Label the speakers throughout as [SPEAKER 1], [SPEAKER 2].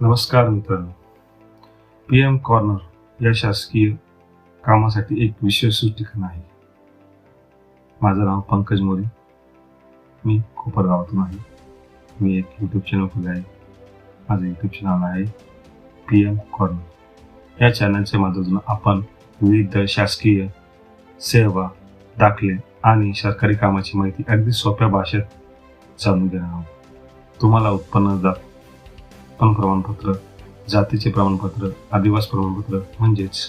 [SPEAKER 1] नमस्कार मित्रांनो, PM corner या शासकीय कामासाठी एक विश्वासू ठिकाण आहे. माझं नाव पंकज मोरे. मी कोपरगावातून आहे. मी एक यूट्यूब चॅनल खुले आहे. माझं यूट्यूब चॅनल आहे PM कॉर्नर. या चॅनलच्या माध्यमातून आपण विविध शासकीय सेवा, दाखले आणि सरकारी कामाची माहिती अगदी सोप्या भाषेत जाणून घेणार आहोत. तुम्हाला उत्पन्न प्रमाणपत्र, जातीचे प्रमाणपत्र, आदिवासी प्रमाणपत्र म्हणजेच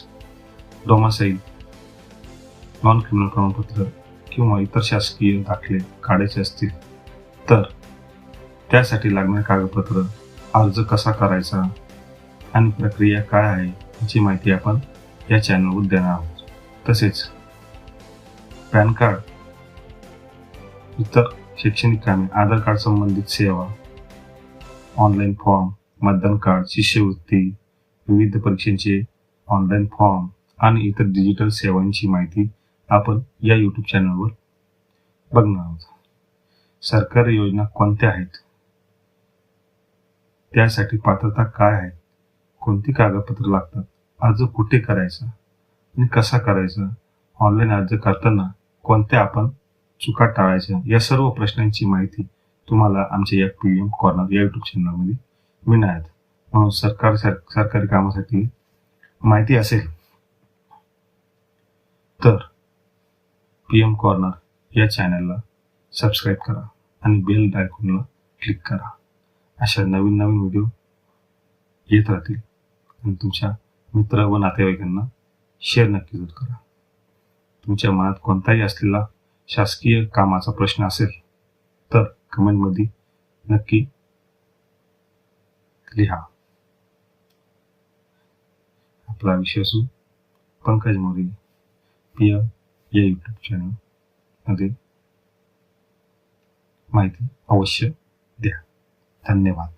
[SPEAKER 1] डोमासाईल, नॉन क्रिमिनल प्रमाणपत्र किंवा इतर शासकीय दाखले काढायचे असतील तर त्यासाठी लागणारे कागदपत्र, अर्ज कसा करायचा आणि प्रक्रिया काय आहे याची माहिती आपण या चॅनलवर देणार आहोत. तसेच पॅन कार्ड, इतर शैक्षणिक कामे, आधार कार्ड संबंधित सेवा, ऑनलाईन फॉर्म, मतदान कार्ड, शिष्यवृत्ती, विविध परीक्षांचे ऑनलाईन फॉर्म आणि इतर डिजिटल सेवांची माहिती आपण या यूट्यूब चॅनलवर बघणार आहोत. सरकारी योजना कोणत्या आहेत, त्यासाठी पात्रता काय आहे, कोणती कागदपत्र लागतात, अर्ज कुठे करायचा आणि कसा करायचा, ऑनलाईन अर्ज करताना कोणत्या आपण चुका टाळायच्या, या सर्व प्रश्नांची माहिती तुम्हाला आमच्या या PM कॉर्नर या यूट्यूब चॅनलमध्ये मिळणार आहेत. म्हणून सरकारी कामासाठी माहिती असेल तर PM कॉर्नर या चॅनलला सबस्क्राईब करा आणि बेल आयकॉनला क्लिक करा. अशा नवीन व्हिडिओ येत राहतील आणि तुमच्या मित्र व नातेवाईकांना शेअर नक्की करा. तुमच्या मनात कोणताही असलेला शासकीय कामाचा प्रश्न असेल तर कमेंटमध्ये नक्की लिहा. आपला विश्वासू पंकज मोरे PM या यूट्यूब चॅनल मध्ये माहिती अवश्य द्या. धन्यवाद.